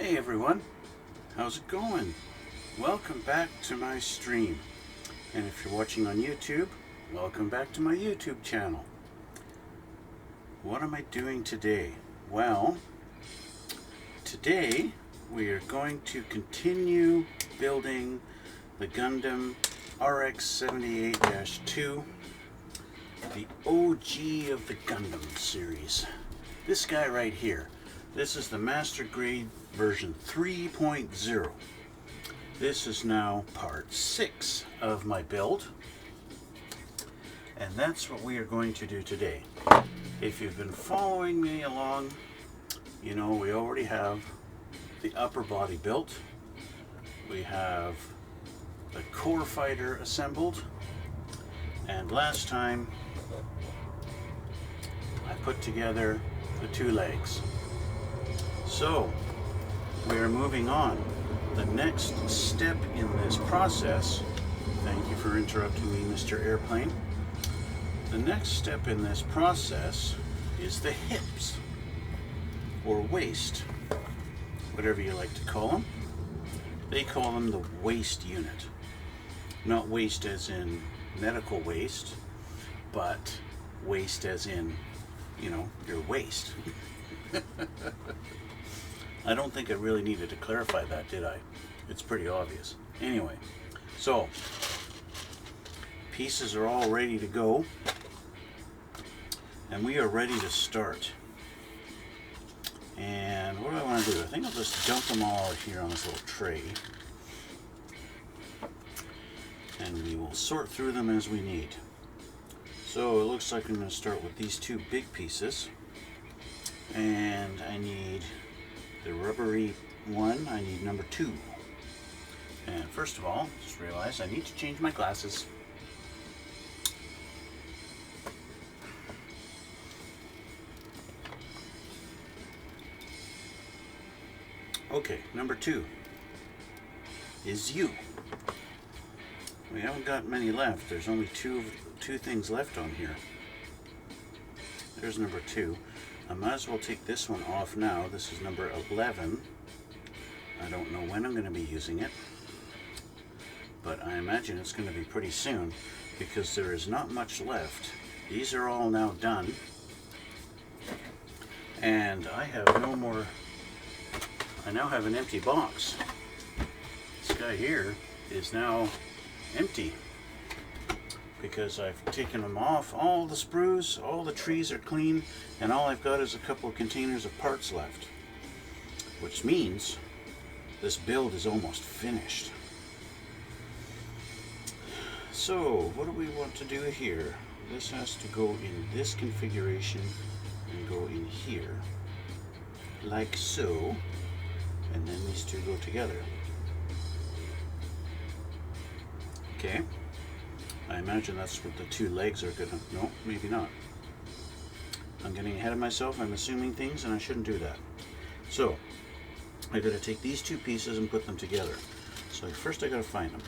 Hey everyone, how's it going? Welcome back to my stream. And if you're watching on YouTube, welcome back to my YouTube channel. What am I doing today? Well, today we are going to continue building the Gundam RX-78-2, the OG of the Gundam series. This guy right here. This is the Master Grade version 3.0. This is now part 6 of my build, and that's what we are going to do today. If you've been following me along, you know we already have the upper body built. We have the core fighter assembled, and last time I put together the two legs. So we are moving on. The next step in this process, thank you for interrupting me, Mr. Airplane. The next step in this process is the hips, or waist, whatever you like to call them. They call them the waist unit. Not waist as in medical waste, but waist as in, you know, your waist. I don't think I really needed to clarify that, did I? It's pretty obvious. Anyway, so pieces are all ready to go, and we are ready to start. And what do I want to do? I think I'll just dump them all here on this little tray, and we will sort through them as we need. So it looks like I'm going to start with these two big pieces, and I need the rubbery one. I need number 2. And first of all, just realized I need to change my glasses. Okay, number 2 is you. We haven't got many left. There's only two things left on here. There's number 2. I might as well take this one off now. This is number 11. I don't know when I'm going to be using it, but I imagine it's going to be pretty soon because there is not much left. These are all now done, and I have no more. I now have an empty box. This guy here is now empty because I've taken them off. All the sprues, all the trees are clean, and all I've got is a couple of containers of parts left, which means this build is almost finished. So what do we want to do here? This has to go in this configuration and go in here like so, and then these two go together. Okay, I imagine that's what the two legs are gonna, no, maybe not. I'm getting ahead of myself, I'm assuming things, and I shouldn't do that. So, I gotta take these two pieces and put them together. So first I gotta find them.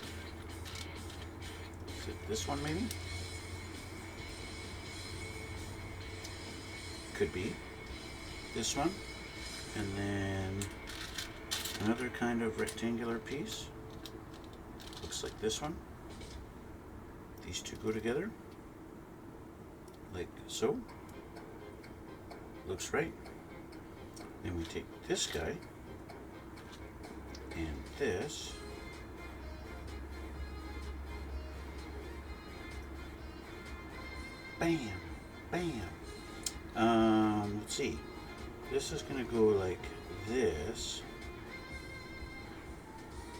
Is it this one maybe? Could be. This one. And then another kind of rectangular piece. Looks like this one. These two go together, like so. Looks right. Then we take this guy and this. Bam, bam. Let's see. This is going to go like this.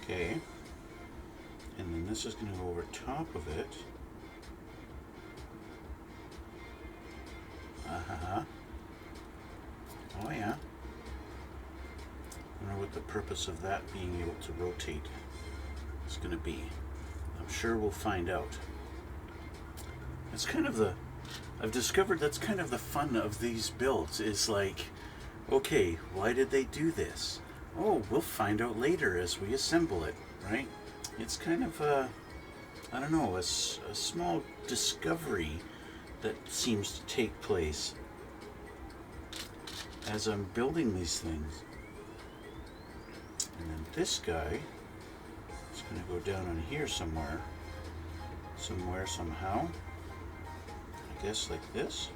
Okay. And then this is going to go over top of it. Oh yeah. I don't know what the purpose of that being able to rotate is going to be. I'm sure we'll find out. It's kind of the, I've discovered that's kind of the fun of these builds, is like, okay, why did they do this? Oh, we'll find out later as we assemble it, right? It's kind of a, I don't know, a small discovery that seems to take place as I'm building these things. And then this guy is going to go down on here somewhere. Somehow. I guess like this.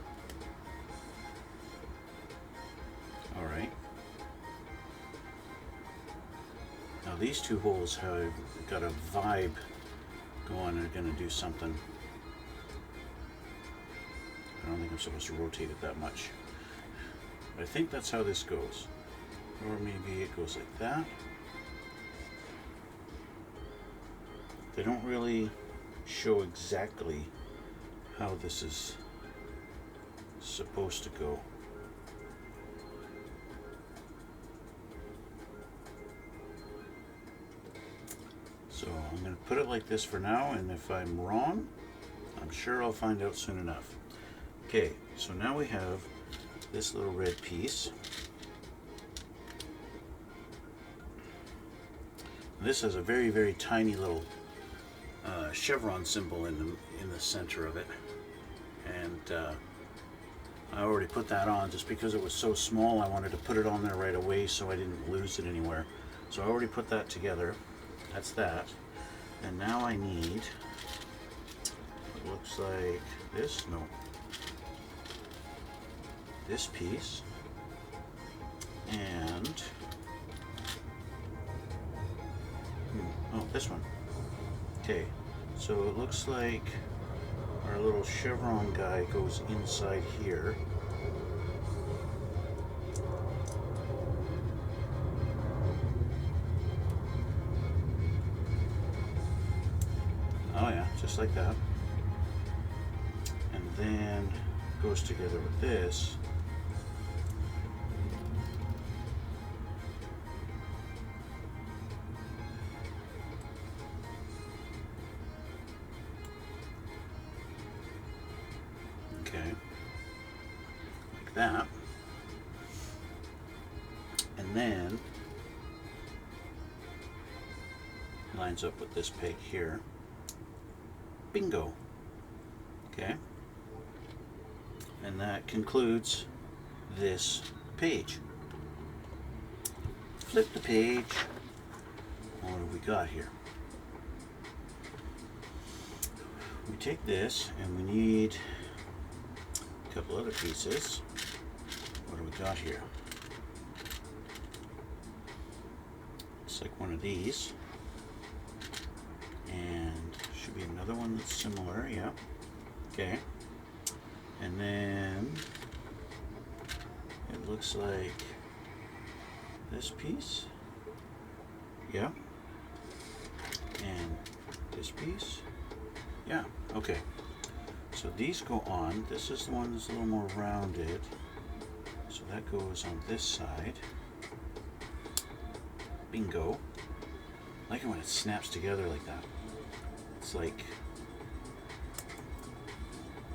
Alright. Now these two holes have got a vibe going. They're going to do something. I don't think I'm supposed to rotate it that much. But I think that's how this goes. Or maybe it goes like that. They don't really show exactly how this is supposed to go. So I'm going to put it like this for now, and if I'm wrong, I'm sure I'll find out soon enough. Okay, so now we have this little red piece. This has a very, very tiny little chevron symbol in the center of it, and I already put that on just because it was so small. I wanted to put it on there right away so I didn't lose it anywhere. So I already put that together. That's that. And now I need, it looks like this, no, this piece, and oh, this one. Okay, so it looks like our little chevron guy goes inside here. Oh yeah, just like that. And then goes together with this. Okay, like that. And then lines up with this peg here. Bingo. Okay. And that concludes this page. Flip the page. What have we got here? We take this and we need a couple other pieces. What do we got here? Looks like one of these. And should be another one that's similar, yeah. Okay. And then it looks like this piece. Yeah. And this piece. Yeah, okay. So these go on. This is the one that's a little more rounded. So that goes on this side. Bingo. I like it when it snaps together like that. It's like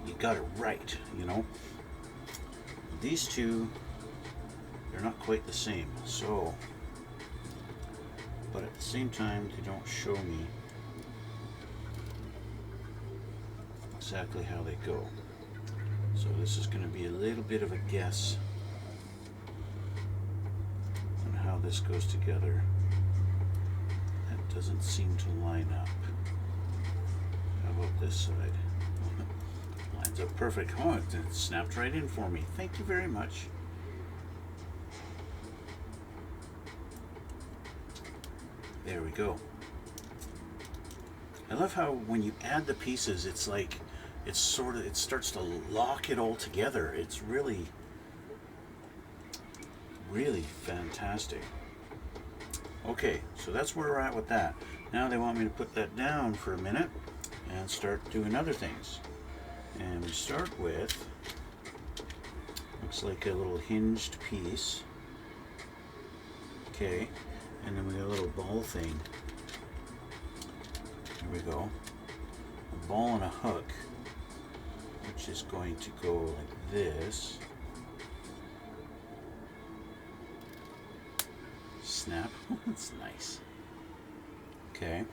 you got it right, you know. These two, they're not quite the same, so, but at the same time they don't show me exactly how they go. So this is going to be a little bit of a guess on how this goes together. That doesn't seem to line up. How about this side? Lines up perfect. Oh, it snapped right in for me. Thank you very much. There we go. I love how when you add the pieces, it's like it starts to lock it all together. It's really, really fantastic. Okay, so that's where we're at with that. Now they want me to put that down for a minute and start doing other things. And we start with, looks like a little hinged piece. Okay, and then we got a little ball thing. Here we go. A ball and a hook, which is going to go like this. Snap. That's nice. Okay.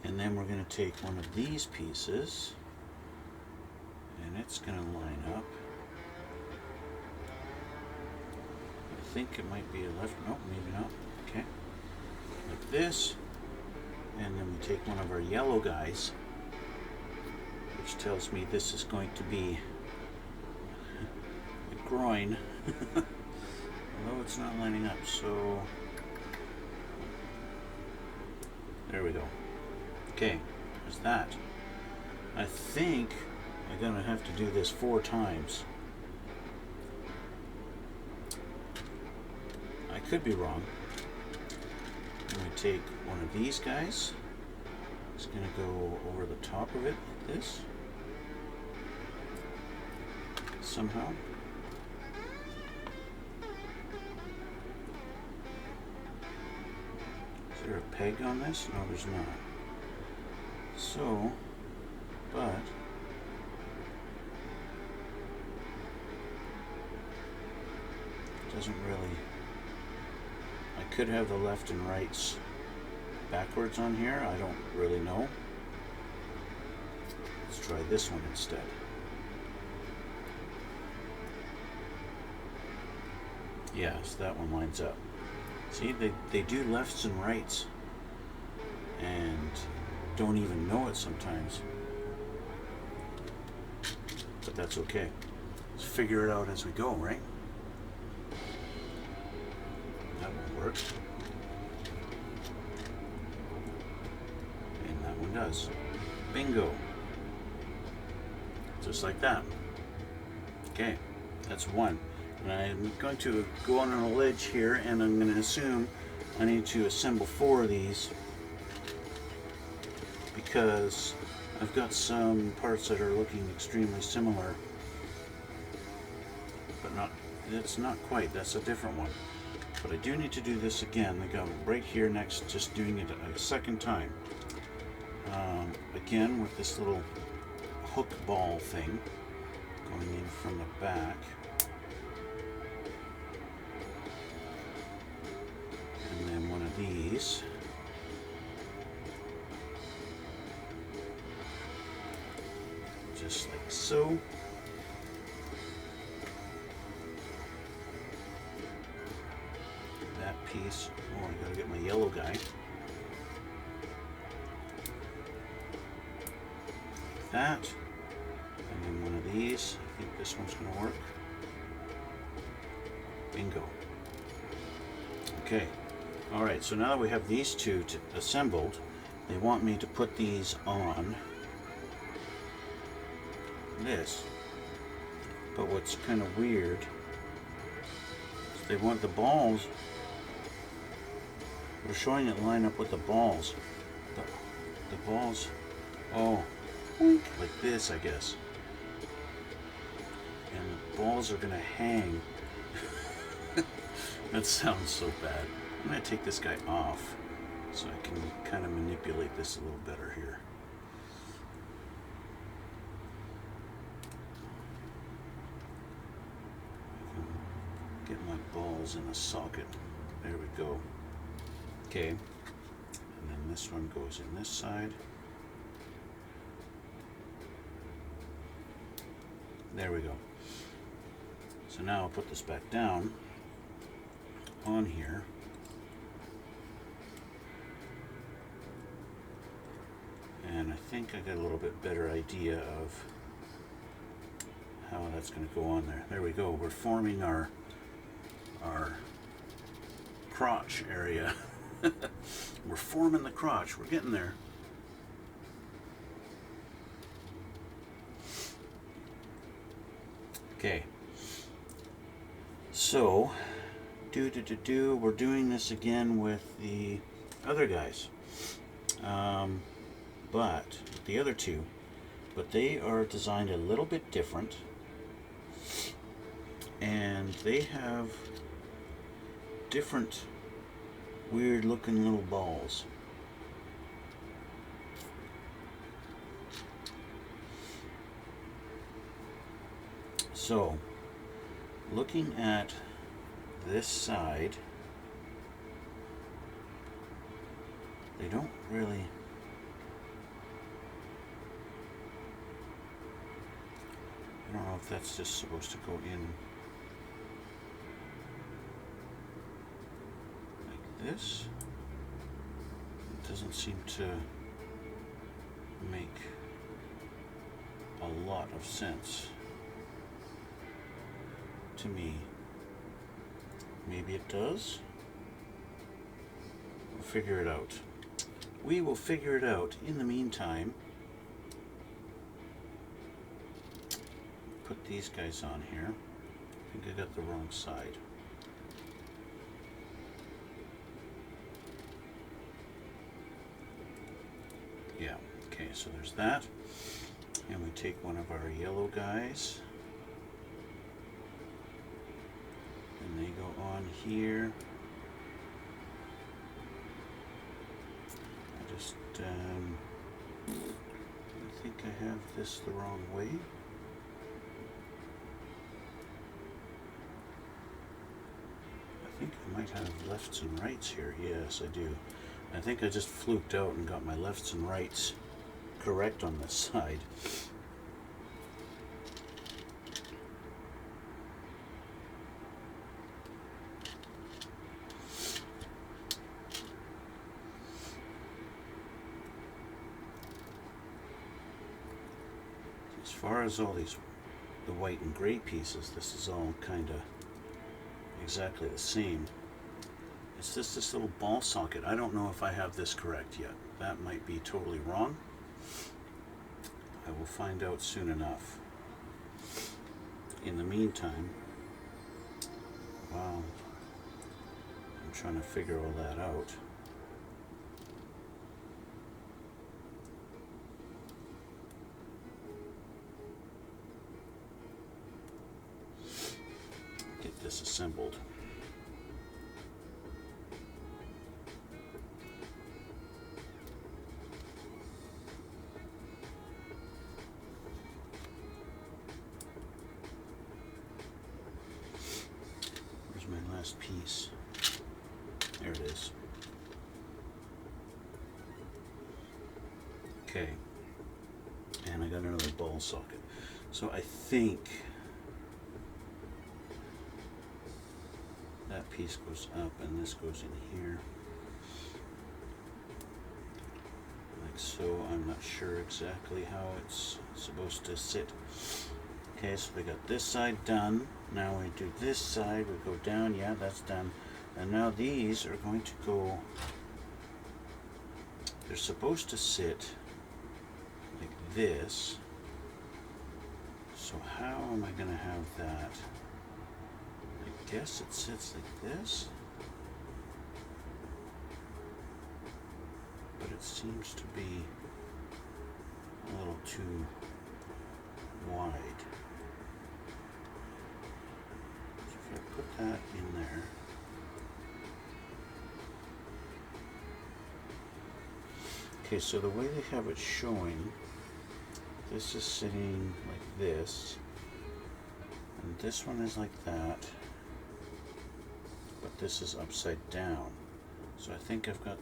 And then we're going to take one of these pieces and it's going to line up with think it might be a left. No, maybe not. Okay. Like this. And then we take one of our yellow guys, which tells me this is going to be a groin. Although it's not lining up, so there we go. Okay, there's that. I think I'm gonna have to do this 4 times. I could be wrong. I'm going to take one of these guys. It's going to go over the top of it like this. Somehow. Is there a peg on this? No, there's not. So, but it doesn't really. I could have the left and rights backwards on here. I don't really know. Let's try this one instead. Yes, that one lines up. See, they do lefts and rights and don't even know it sometimes. But that's okay. Let's figure it out as we go, right? That one works. And that one does. Bingo. Just like that. Okay, that's one. And I'm going to go on a ledge here, and I'm going to assume I need to assemble 4 of these because I've got some parts that are looking extremely similar, but not, it's not quite, that's a different one. But I do need to do this again. I got right here next, just doing it a second time. Again with this little hook ball thing going in from the back. And then one of these. Just like so. That piece. Oh, I gotta get my yellow guy. That. And then one of these. I think this one's gonna work. Bingo. Okay. Alright, so now that we have these two assembled, they want me to put these on this. But what's kind of weird is they want the balls. We're showing it line up with the balls. The balls, oh, like this, I guess. And the balls are going to hang. That sounds so bad. I'm going to take this guy off so I can kind of manipulate this a little better here. Get my balls in a socket. There we go. Okay. And then this one goes in this side. There we go. So now I'll put this back down on here. And I think I got a little bit better idea of how that's going to go on there. There we go. We're forming our crotch area. We're forming the crotch. We're getting there. Okay. So, we're doing this again with the other guys. But the other two, but they are designed a little bit different, and they have different weird looking little balls. So, looking at this side, they don't really, I don't know if that's just supposed to go in. this. It doesn't seem to make a lot of sense to me. Maybe it does. We'll figure it out. We will figure it out. In the meantime, put these guys on here. I think I got the wrong side. Yeah, okay, so there's that. And we take one of our yellow guys. And they go on here. I think I have this the wrong way. I think I might have lefts and rights here. Yes, I do. I think I just fluked out and got my lefts and rights correct on this side. As far as all these, the white and gray pieces, this is all kind of exactly the same. It's just this little ball socket. I don't know if I have this correct yet. That might be totally wrong. I will find out soon enough. In the meantime, while I'm trying to figure all that out, get this assembled. Piece. There it is. Okay. And I got another ball socket. So I think that piece goes up and this goes in here. Like so. I'm not sure exactly how it's supposed to sit. Okay, so we got this side done. Now we do this side, we go down, yeah, that's done. And now these are going to go, they're supposed to sit like this. So how am I going to have that? I guess it sits like this. But it seems to be a little too wide. I put that in there. Okay, so the way they have it showing, this is sitting like this, and this one is like that, but this is upside down. So I think I've got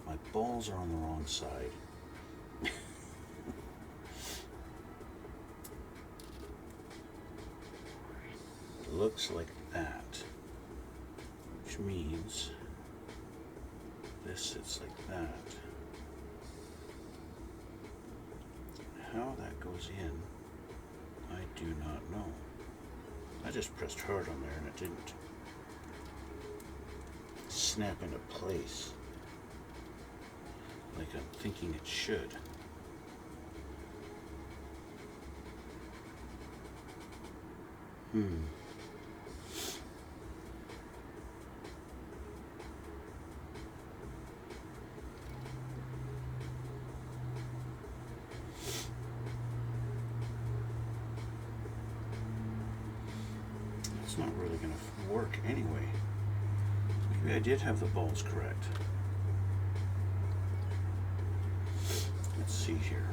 my balls are on the wrong side. Looks like that, which means this sits like that. How that goes in, I do not know. I just pressed hard on there and it didn't snap into place like I'm thinking it should. It's not really going to work anyway. Maybe I did have the balls correct. Let's see here.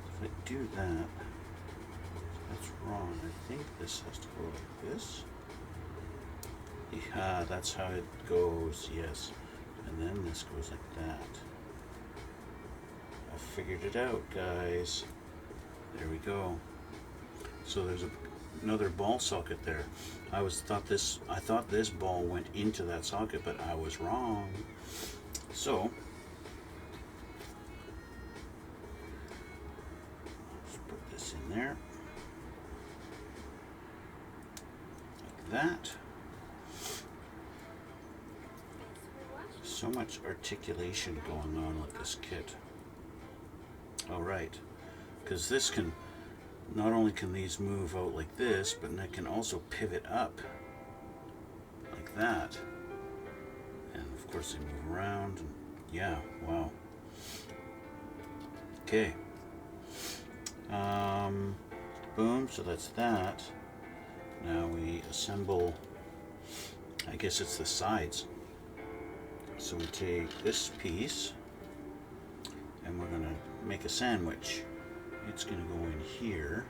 If I do that, that's wrong. I think this has to go like this. Yeah, that's how it goes, yes. And then this goes like that. I figured it out, guys. There we go. So there's another ball socket there. I thought this ball went into that socket, but I was wrong. So let's put this in there like that. So much articulation going on with this kit. All right, because this can, not only can these move out like this, but they can also pivot up like that. And of course they move around, and yeah, wow. Okay. Boom, so that's that. Now we assemble, I guess it's the sides. So we take this piece and we're going to make a sandwich. It's going to go in here.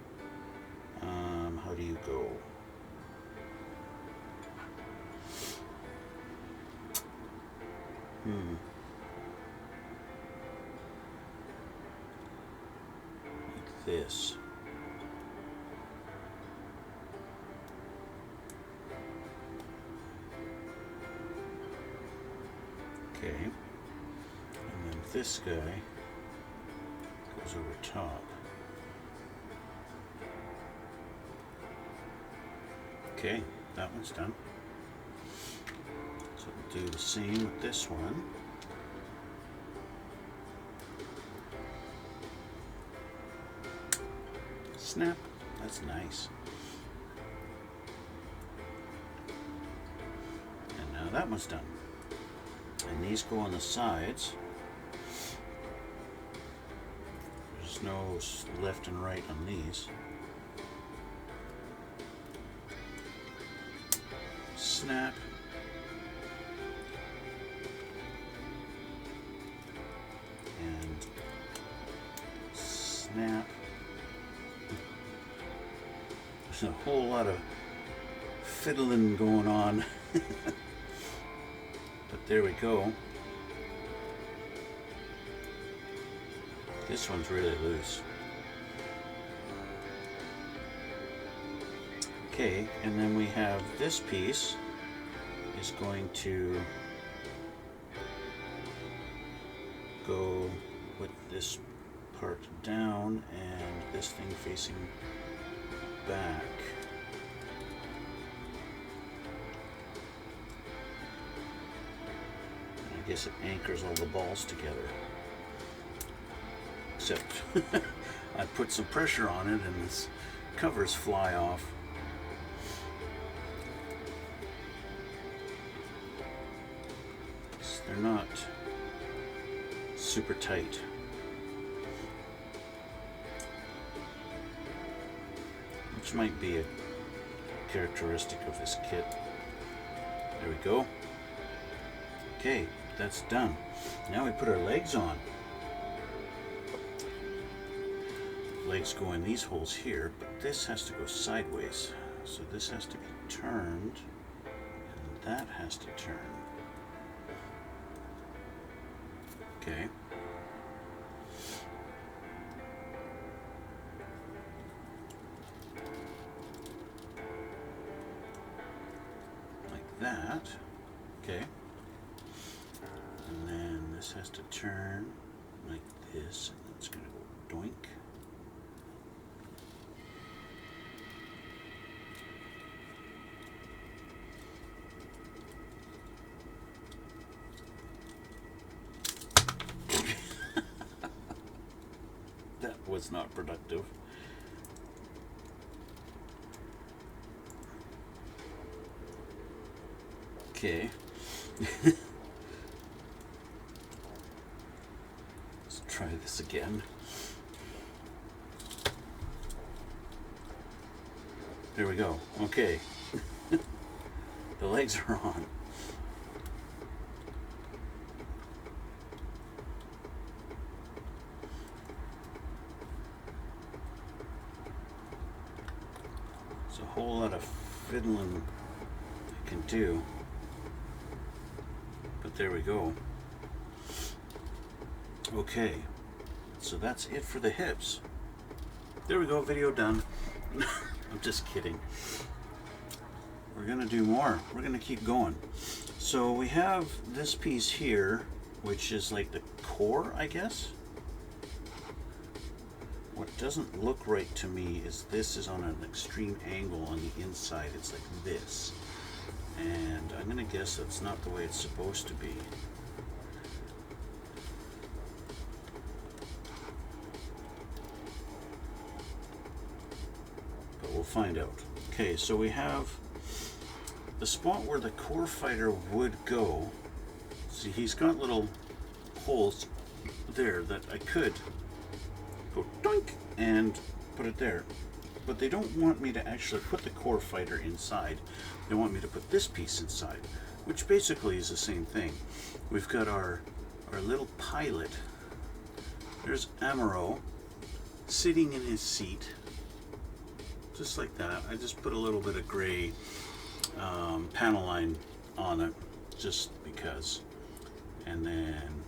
How do you go? Like this. Okay. And then this guy goes over top. Okay, that one's done. So we'll do the same with this one. Snap, that's nice. And now that one's done. And these go on the sides. There's no left and right on these. Snap. And snap. There's a whole lot of fiddling going on. But there we go. This one's really loose. Okay, and then we have this piece is going to go with this part down and this thing facing back. And I guess it anchors all the balls together. Except I put some pressure on it and its covers fly off. They're not super tight. Which might be a characteristic of this kit. There we go. Okay, that's done. Now we put our legs on. Legs go in these holes here, but this has to go sideways. So this has to be turned, and that has to turn. Okay. Like that. Okay. And then this has to turn like this, and it's going to go doink. Was not productive. Okay. Let's try this again. There we go. Okay. The legs are on. A whole lot of fiddling I can do, but there we go. Okay, so that's it for the hips. There we go, video done. I'm just kidding. We're gonna do more. We're gonna keep going. So we have this piece here, which is like the core, I guess. What doesn't look right to me is this is on an extreme angle on the inside. It's like this. And I'm gonna guess that's not the way it's supposed to be. But we'll find out. Okay, so we have the spot where the core fighter would go. See, he's got little holes there that I could go doink and put it there. But they don't want me to actually put the core fighter inside. They want me to put this piece inside, which basically is the same thing. We've got our little pilot. There's Amuro sitting in his seat, just like that. I just put a little bit of gray panel line on it, just because. And then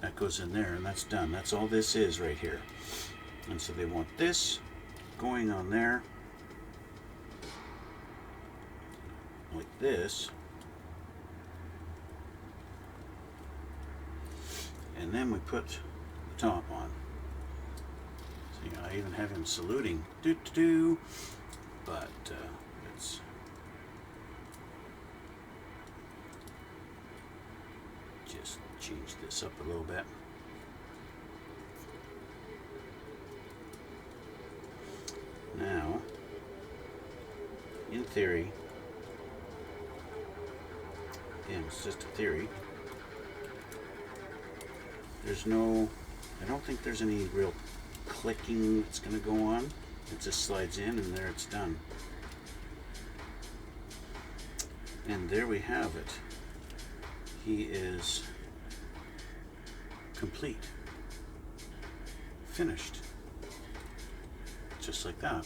that goes in there, and that's done. That's all this is right here. And so they want this going on there, like this. And then we put the top on. See, I even have him saluting. Doo-doo-doo. But let's just change this up a little bit. Now, in theory, again, it's just a theory, there's no, I don't think there's any real clicking that's going to go on. It just slides in and there it's done. And there we have it. He is complete. Finished. Just like that.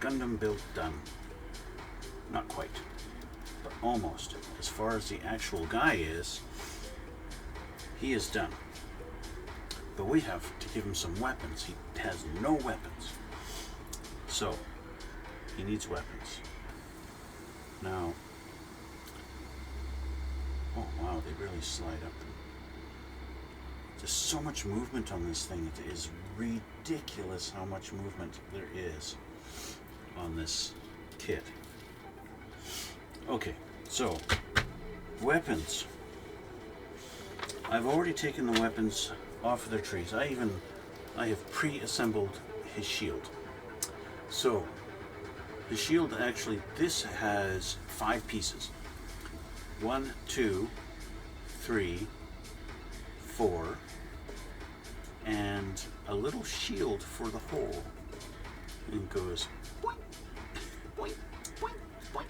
Gundam built done. Not quite, but almost. As far as the actual guy is, he is done. But we have to give him some weapons. He has no weapons. So, he needs weapons. Now, oh wow, they really slide up. There's so much movement on this thing. It is ridiculous how much movement there is on this kit. Okay, so weapons. I've already taken the weapons off of their trees. I have pre-assembled his shield. So the shield, actually, this has 5 pieces. 1, 2, 3, 4, and a little shield for the hole. And it goes boing, boing, boing, boing.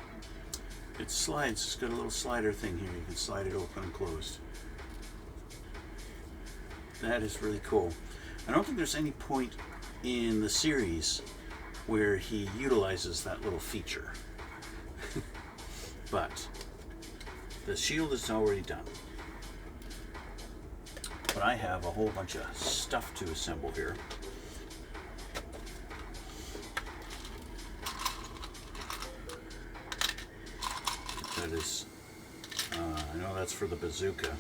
It slides. It's got a little slider thing here. You can slide it open and closed. That is really cool. I don't think there's any point in the series where he utilizes that little feature. But the shield is already done. But I have a whole bunch of stuff to assemble here. That is, I know that's for the bazooka,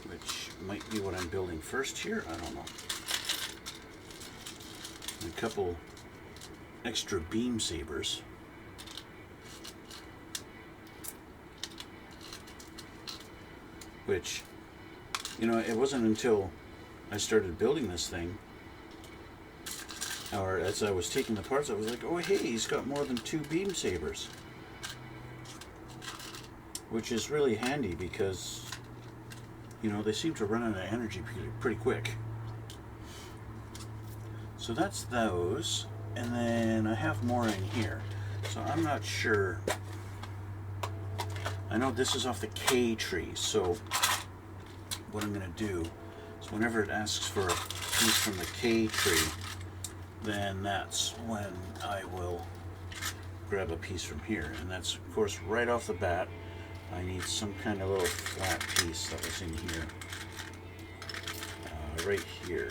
which might be what I'm building first here. I don't know. A couple extra beam sabers. Which, you know, it wasn't until I started building this thing, or as I was taking the parts, I was like, oh hey, he's got more than 2 beam sabers. Which is really handy because, you know, they seem to run out of energy pretty quick. So that's those, and then I have more in here. So I'm not sure. I know this is off the K tree, so what I'm going to do is whenever it asks for a piece from the K tree, then that's when I will grab a piece from here. And that's, of course, right off the bat, I need some kind of little flat piece that was in here. Right here.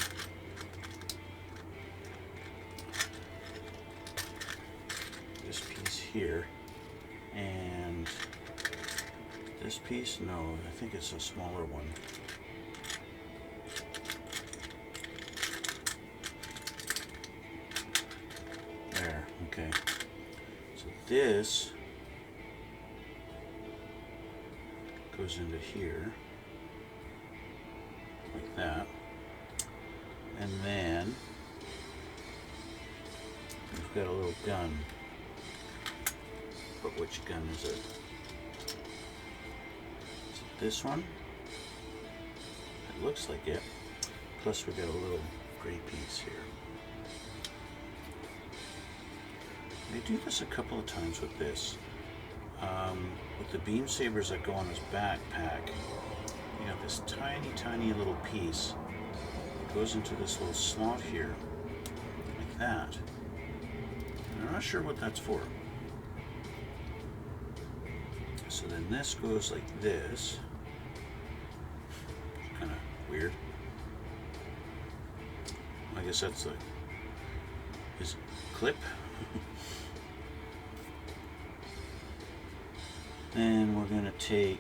This piece here. And this piece, no, I think it's a smaller one. There, okay. So this goes into here, like that. And then we've got a little gun. But which gun is it? Is it this one? It looks like it. Plus we got a little gray piece here. They do this a couple of times with this. With the beam sabers that go on his backpack, you have this tiny little piece that goes into this little slot here, like that. And I'm not sure what that's for. So then this goes like this. Kind of weird. I guess that's his clip. Then we're going to take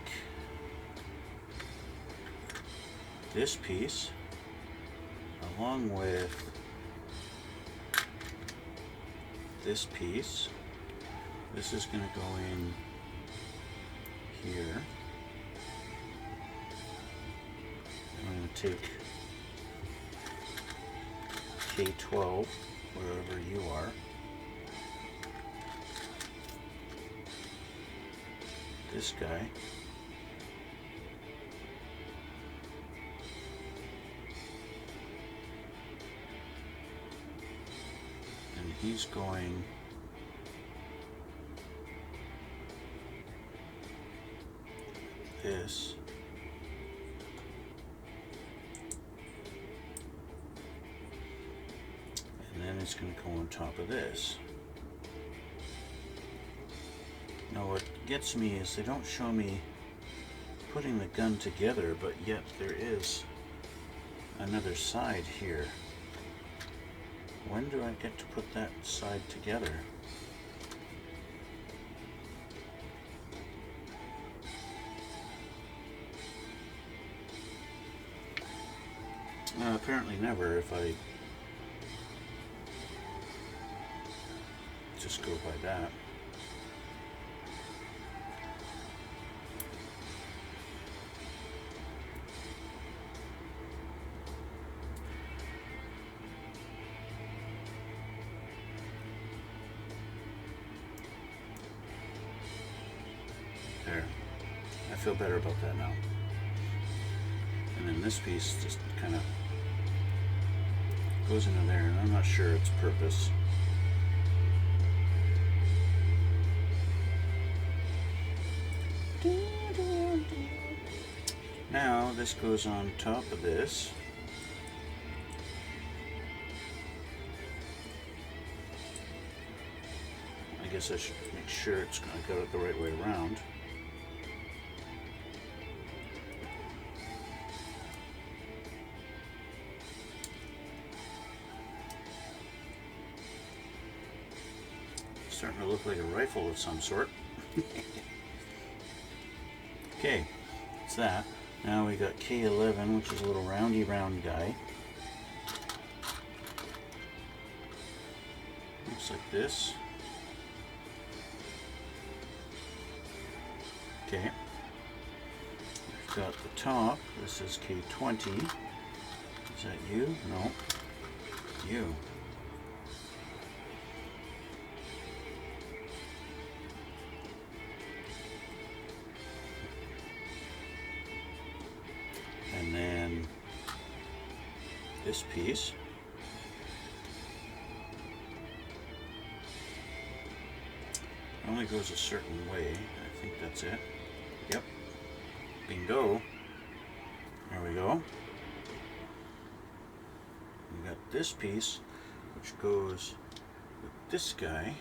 this piece along with this piece. This is going to go in here. I'm going to take K12 wherever you are. This guy. And he's going this. And then it's going to go on top of this. Now what gets me is they don't show me putting the gun together, but yet there is another side here. When do I get to put that side together? Apparently never, if I just go by that. There. I feel better about that now. And then this piece just kind of goes into there, and I'm not sure its purpose. Now this goes on top of this. I guess I should make sure I got it the right way around. Starting to look like a rifle of some sort. Okay, it's that. Now we got K11, which is a little roundy round guy. Looks like this. Okay. We've got the top. This is K20. Is that you? No. You. And then this piece. Only goes a certain way. I think that's it. Yep. Bingo. There we go. We got this piece, which goes with this guy.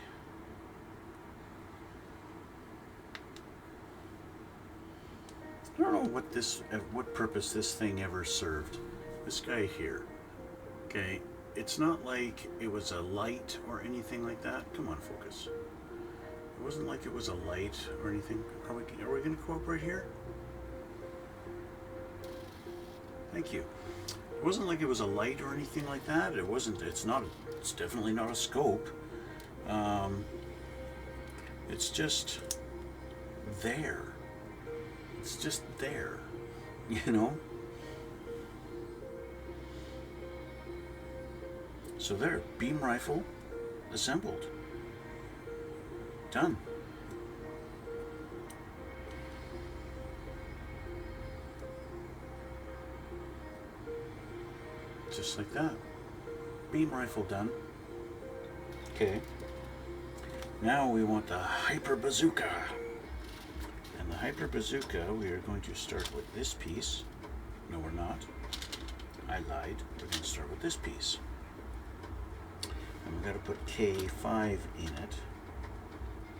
I don't know what purpose this thing ever served. This guy here, okay, it's not like it was a light or anything like that. Come on, focus. It wasn't like it was a light or anything. Are we going to cooperate here? Thank you. It wasn't like it was a light or anything like that. It wasn't. It's not. It's definitely not a scope. It's just there. It's just there, you know? So there, beam rifle assembled. Done. Just like that. Beam rifle done. Okay. Now we want the hyper bazooka. And the hyper bazooka, we are going to start with this piece. No, we're not. I lied. We're going to start with this piece. And we've got to put K5 in it,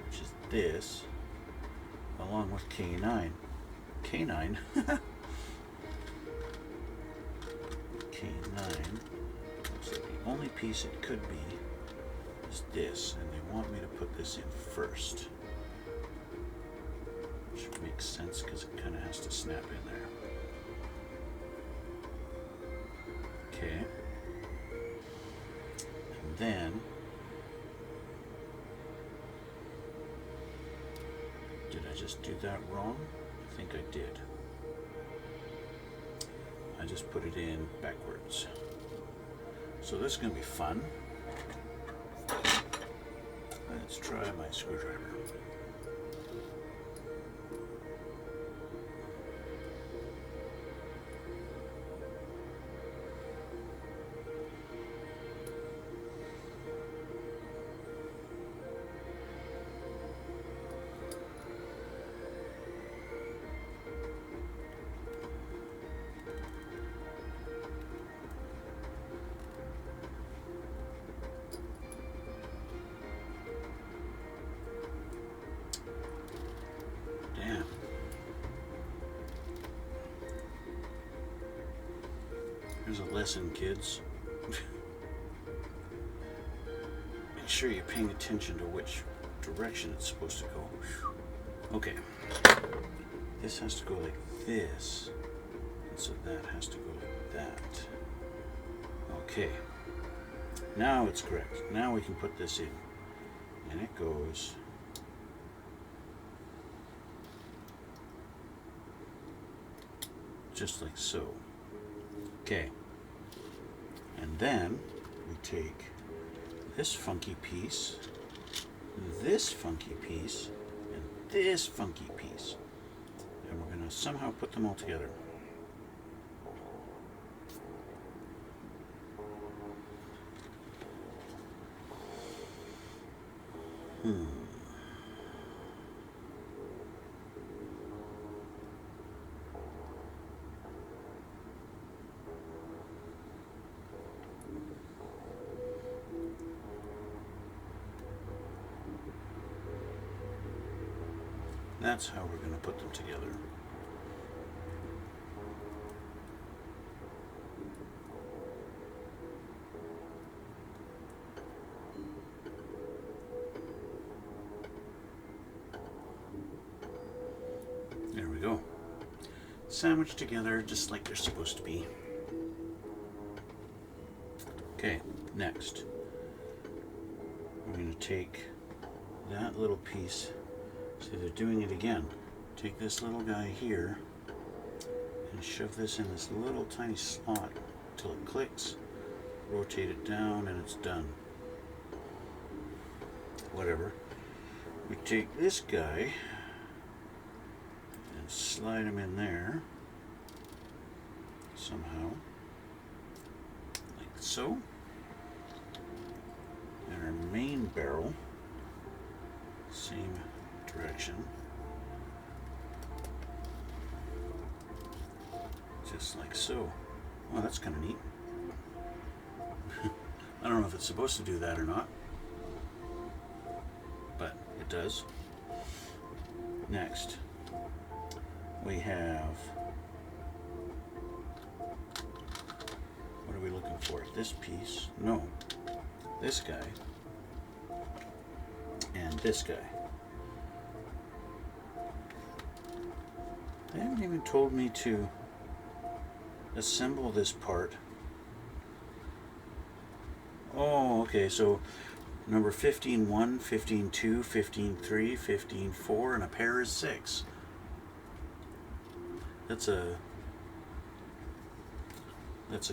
which is this, along with K9. K9. K9. Looks like the only piece it could be is this, and they want me to put this in first. Which makes sense because it kind of has to snap in there. Okay. And then, did I just do that wrong? I think I did. I just put it in backwards. So this is going to be fun. Let's try my screwdriver. Here's a lesson, kids. Make sure you're paying attention to which direction it's supposed to go. Okay. This has to go like this. And so that has to go like that. Okay. Now it's correct. Now we can put this in. And it goes just like so. Okay. And then we take this funky piece, and this funky piece, and we're going to somehow put them all together. That's how we're going to put them together. There we go. Sandwiched together just like they're supposed to be. Okay, next. We're going to take that little piece. See, they're doing it again. Take this little guy here and shove this in this little tiny slot until it clicks. Rotate it down and it's done. Whatever. We take this guy and slide him in there somehow, like so. And our main barrel, same direction, just like so. Well, that's kind of neat. I don't know if it's supposed to do that or not, but it does. Next, we have, what are we looking for? This piece, no, this guy, and this guy. They haven't even told me to assemble this part. Oh, okay, so number 15-1, 15-2, 15-3, 15-4, and a pair is 6. That's a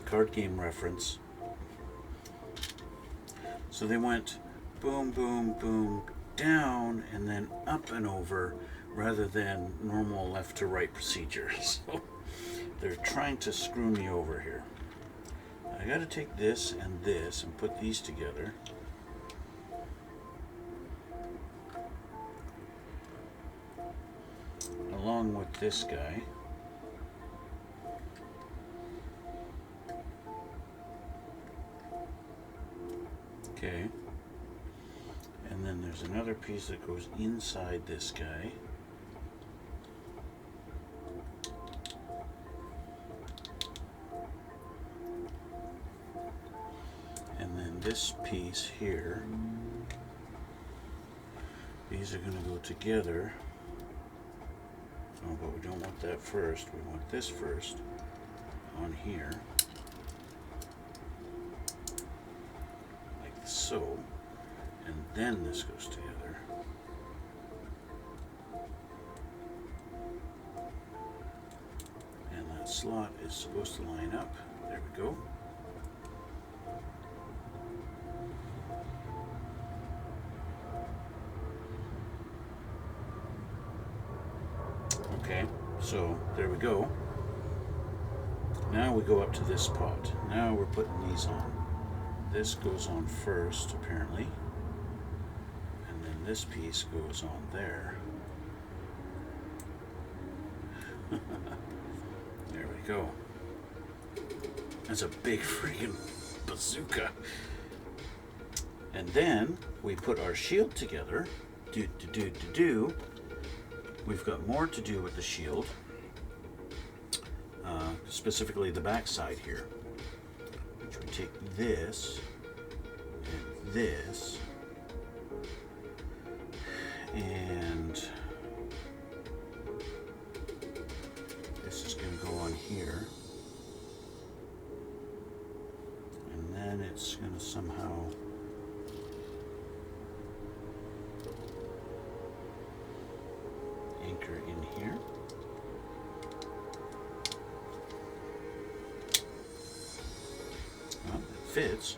card game reference. So they went boom, boom, boom, down, and then up and over, rather than normal left to right procedure. So they're trying to screw me over here. I got to take this and put these together. Along with this guy. Okay. And then there's another piece that goes inside this guy. And then this piece here. These are going to go together. Oh, but we don't want that first. We want this first on here. Like so. And then this goes together. And that slot is supposed to line up. There we go. Okay, so there we go. Now we go up to this pot. Now we're putting these on. This goes on first, apparently. And then this piece goes on there. There we go. That's a big freaking bazooka. And then we put our shield together. We've got more to do with the shield, specifically the back side here, which we take this and this, and this is going to go on here, and then it's going to somehow anchor in here. Well, it fits.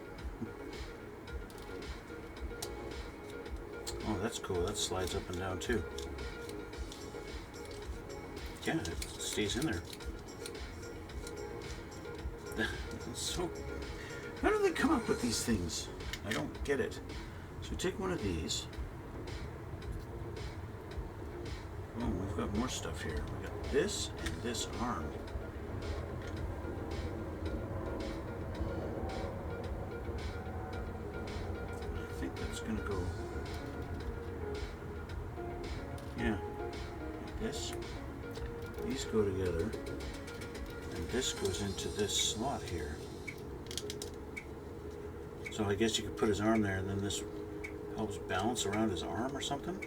Oh, that's cool. That slides up and down too. Yeah, it stays in there. So, how do they come up with these things? I don't get it. So take one of these. Oh, we've got more stuff here. We got this and this arm. I think that's going to go, yeah, like this. These go together, and this goes into this slot here. So I guess you could put his arm there, and then this helps balance around his arm or something.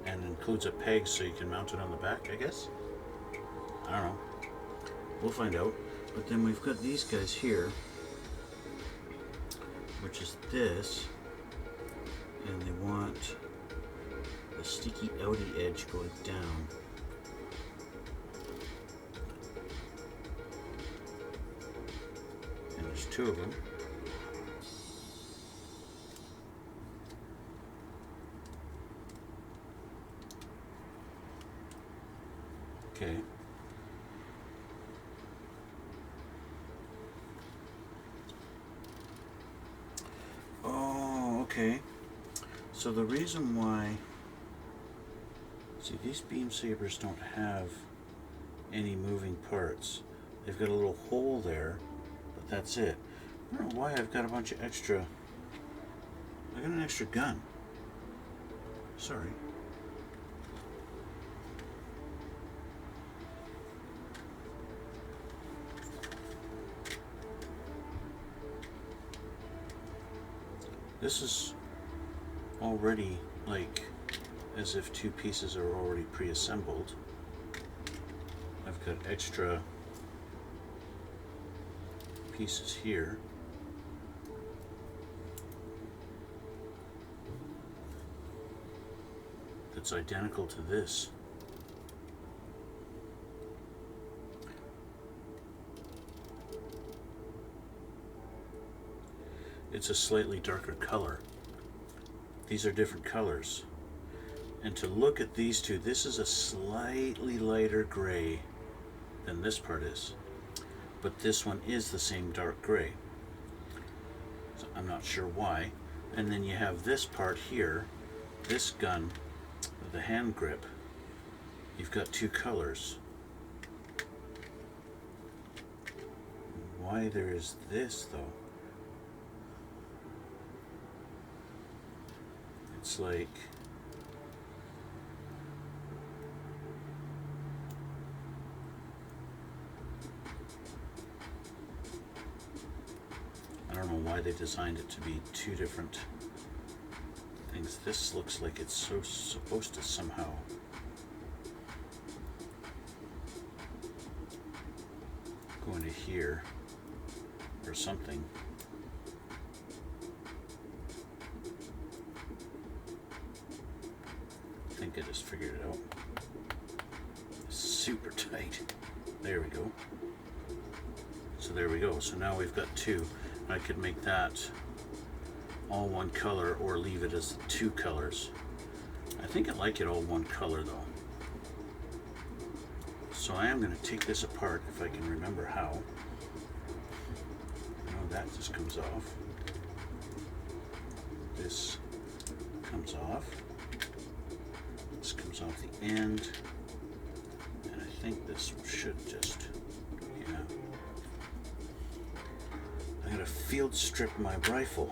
And includes a peg so you can mount it on the back, I guess. I don't know. We'll find out. But then we've got these guys here, which is this, and they want the sticky outy edge going down. And there's two of them. Okay. Oh, okay. So the reason why, see, these beam sabers don't have any moving parts. They've got a little hole there, but that's it. I don't know why I've got a bunch of extra, I got an extra gun. Sorry. This is already like as if two pieces are already pre-assembled. I've got extra pieces here. That's identical to this. It's a slightly darker color. These are different colors. And to look at these two, this is a slightly lighter gray than this part is. But this one is the same dark gray. So I'm not sure why. And then you have this part here, this gun, the hand grip. You've got two colors. Why there is this though? It's like I don't know why they designed it to be two different things. This looks like it's so supposed to somehow go into here or something. I think I just figured it out. Super tight. There we go. So there we go. So now we've got two. I could make that all one color or leave it as two colors. I think I like it all one color though. So I am going to take this apart if I can remember how. Oh, that just comes off. This comes off. This comes off the end. And I think this should just, yeah. I gotta field strip my rifle.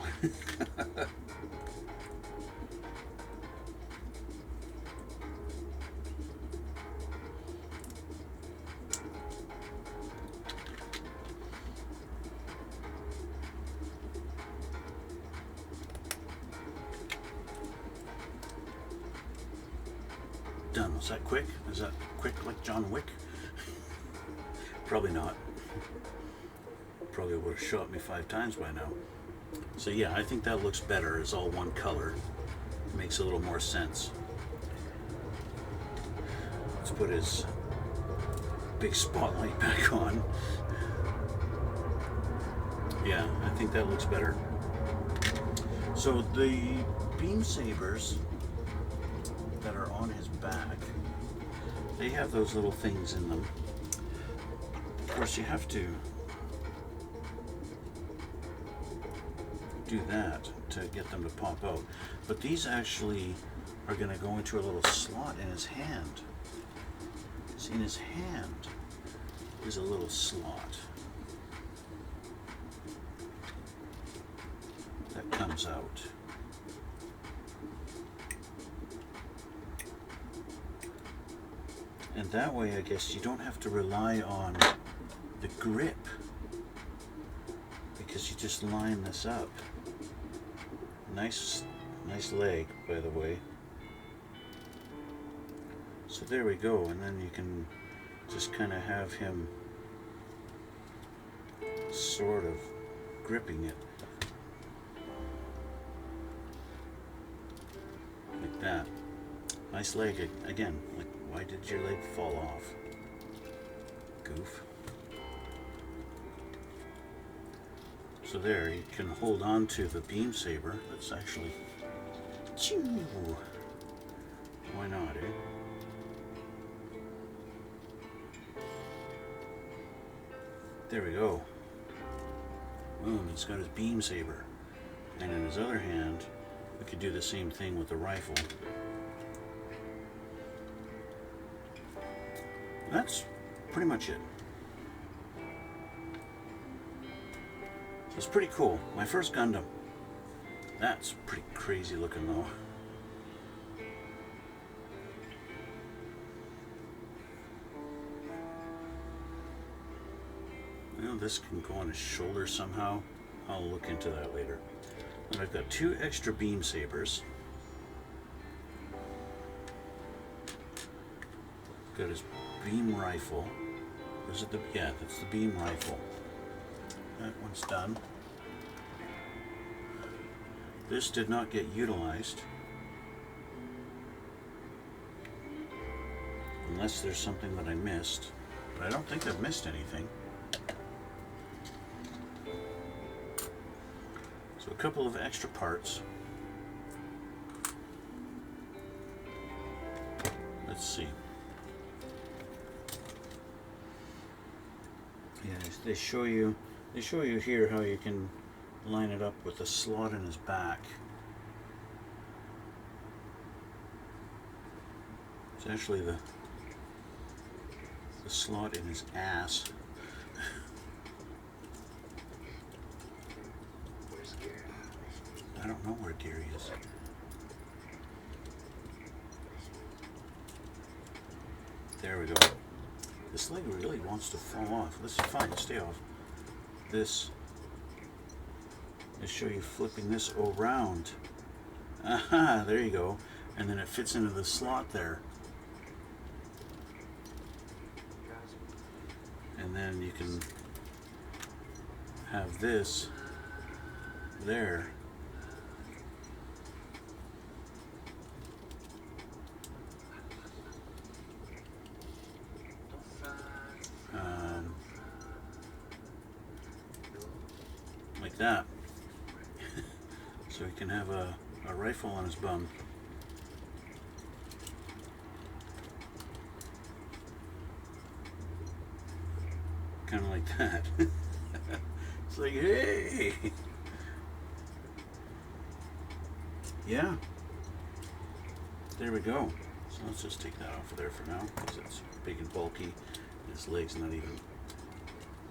Done. Was that quick? Is that quick like John Wick? Probably not. Probably would have shot me 5 times by now. So yeah, I think that looks better as all one color. It makes a little more sense. Let's put his big spotlight back on. Yeah, I think that looks better. So the beam sabers that are on his back, they have those little things in them. Of course, you have to do that to get them to pop out. But these actually are going to go into a little slot in his hand. See, in his hand is a little slot that comes out. And that way, I guess, you don't have to rely on the grip because you just line this up. Nice leg, by the way. So there we go, and then you can just kind of have him sort of gripping it like that. Nice leg again. Like, why did your leg fall off? Goof. So there, you can hold on to the beam saber. That's actually, why not, eh? There we go. Boom, he's got his beam saber. And in his other hand, we could do the same thing with the rifle. That's pretty much it. It's pretty cool. My first Gundam. That's pretty crazy looking though. Well, this can go on his shoulder somehow. I'll look into that later. And I've got 2 extra beam sabers. Got his beam rifle. Or is it the, yeah, that's the beam rifle. That one's done. This did not get utilized. Unless there's something that I missed. But I don't think I've missed anything. So a couple of extra parts. Let's see. Yeah, they show you here how you can line it up with the slot in his back. It's actually the slot in his ass. I don't know where Gary is. There we go. This leg really wants to fall off. This is fine, stay off. This, let's show you flipping this around. Aha, there you go. And then it fits into the slot there. And then you can have this there. Like that. So he can have a rifle on his bum. Kind of like that. It's like, hey! Yeah. There we go. So let's just take that off of there for now, because it's big and bulky. His leg's not even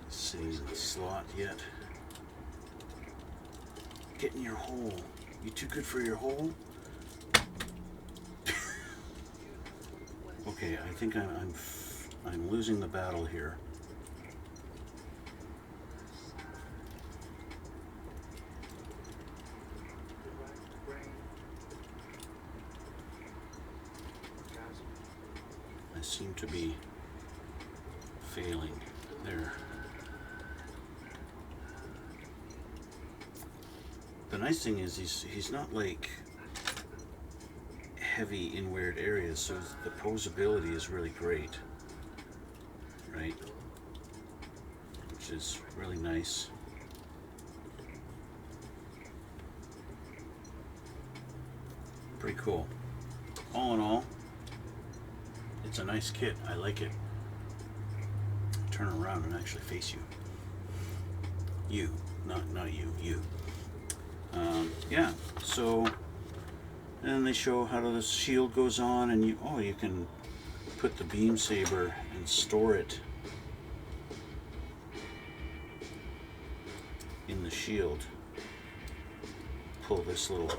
sitting in the slot yet. Get in your hole. You too good for your hole? Okay, I think I'm losing the battle here. I seem to be failing there. The nice thing is he's not like heavy in weird areas, so the posability is really great, right? Which is really nice. Pretty cool. All in all, it's a nice kit. I like it. Turn around and actually face you. You, not you. You. Yeah. So, and they show how the shield goes on, and you can put the beam saber and store it in the shield. Pull this little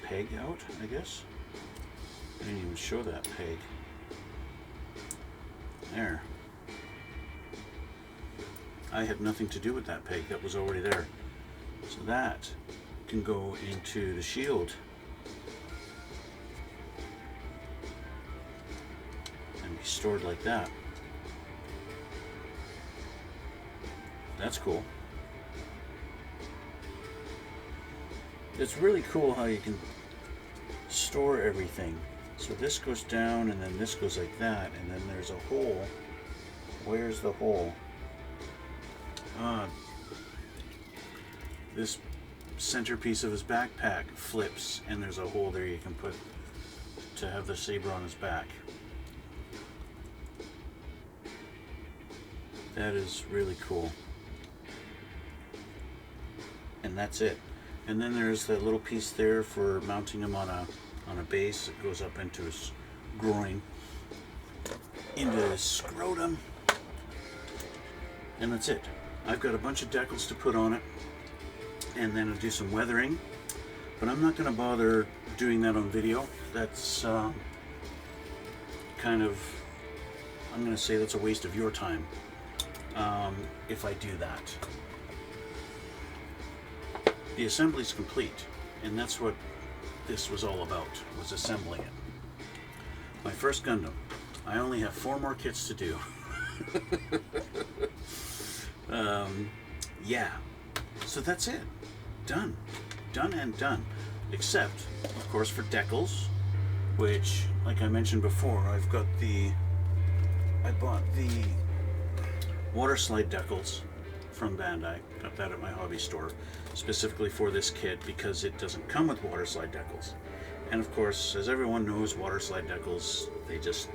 peg out, I guess. I didn't even show that peg. There. I had nothing to do with that peg, that was already there. So that can go into the shield. And be stored like that. That's cool. It's really cool how you can store everything. So this goes down, and then this goes like that, and then there's a hole. Where's the hole? This centerpiece of his backpack flips, and there's a hole there you can put to have the saber on his back. That is really cool. And that's it. And then there's that little piece there for mounting him on a base that goes up into his groin, into his scrotum, and that's it. I've got a bunch of decals to put on it, and then I'll do some weathering, but I'm not going to bother doing that on video. That's kind of, I'm going to say that's a waste of your time if I do that. the assembly's complete, and that's what this was all about, was assembling it. My first Gundam. I only have 4 more kits to do. Yeah, so that's it. Done. Done and done. Except, of course, for decals, which, like I mentioned before, I bought the water slide decals from Bandai. Got that at my hobby store, specifically for this kit because it doesn't come with water slide decals. And of course, as everyone knows, water slide decals,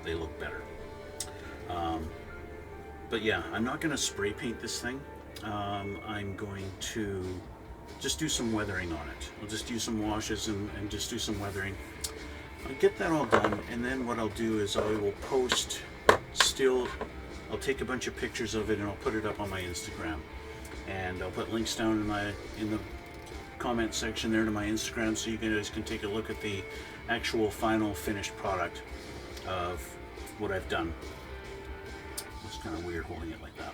they look better. But yeah, I'm not going to spray paint this thing. I'm going to just do some weathering on it. I'll just do some washes and just do some weathering. I'll get that all done, and then what I'll do is I will post I'll take a bunch of pictures of it and I'll put it up on my Instagram. And I'll put links down in the comment section there to my Instagram, so you guys can take a look at the actual final finished product of what I've done. It's kind of weird holding it like that.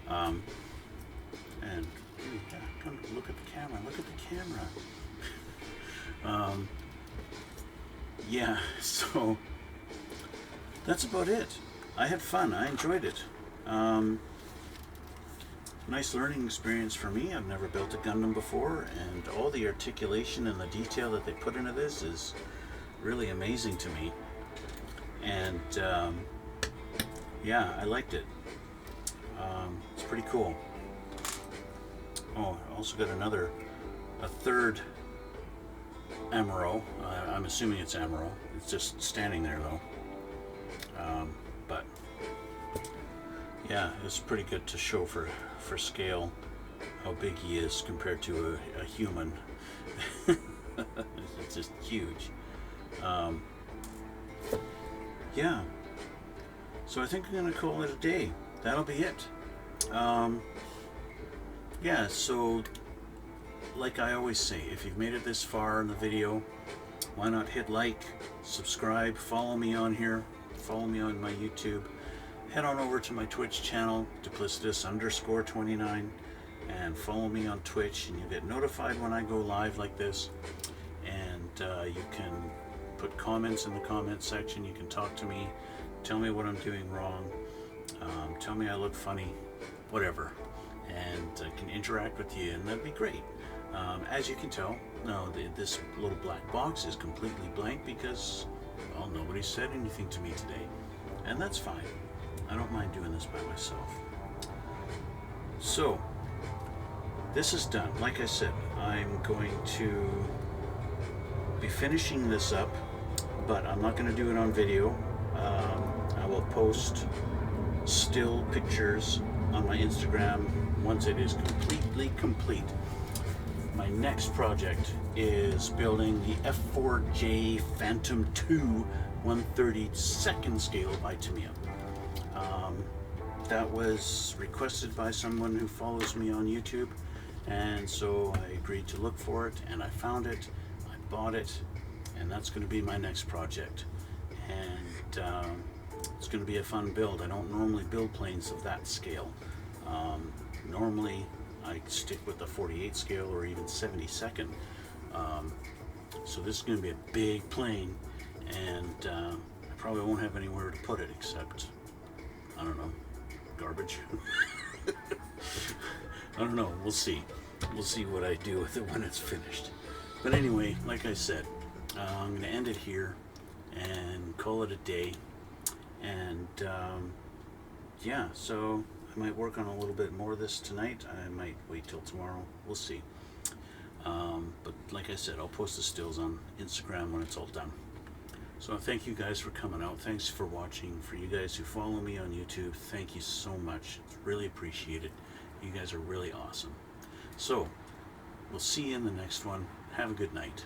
And yeah, come look at the camera. Look at the camera. Yeah, so that's about it. I had fun. I enjoyed it. Nice learning experience for me. I've never built a Gundam before, and all the articulation and the detail that they put into this is really amazing to me. And yeah, I liked it. It's pretty cool. Oh, I also got a third Amuro. I'm assuming it's Amuro. It's just standing there though. But yeah, it's pretty good to show for scale how big he is compared to a human. It's just huge. Yeah, so I think I'm gonna call it a day. That'll be it. Yeah, so like I always say, if you've made it this far in the video, why not hit like, subscribe, follow me on here, follow me on my YouTube. Head on over to my Twitch channel, duplicitous_29, and follow me on Twitch, and you get notified when I go live like this. And you can put comments in the comment section. You can talk to me, tell me what I'm doing wrong, tell me I look funny, whatever, and I can interact with you, and that'd be great. As you can tell, no, this little black box is completely blank because, well, nobody said anything to me today, and that's fine. I don't mind doing this by myself. So, this is done. Like I said, I'm going to be finishing this up, but I'm not going to do it on video. I will post still pictures on my Instagram once it is completely complete. My next project is building the F4J Phantom 2 1/32nd scale by Tamiya. That was requested by someone who follows me on YouTube, and so I agreed to look for it, and I found it, I bought it, and that's going to be my next project. And it's going to be a fun build. I don't normally build planes of that scale. Normally I stick with the 48 scale or even 72nd. So this is going to be a big plane, and I probably won't have anywhere to put it except, I don't know, garbage. I don't know, we'll see. We'll see what I do with it when it's finished. But anyway, like I said, I'm going to end it here and call it a day. And yeah, so I might work on a little bit more of this tonight. I might wait till tomorrow. We'll see. But like I said, I'll post the stills on Instagram when it's all done. So thank you guys for coming out. Thanks for watching. For you guys who follow me on YouTube, thank you so much. It's really appreciated. You guys are really awesome. So we'll see you in the next one. Have a good night.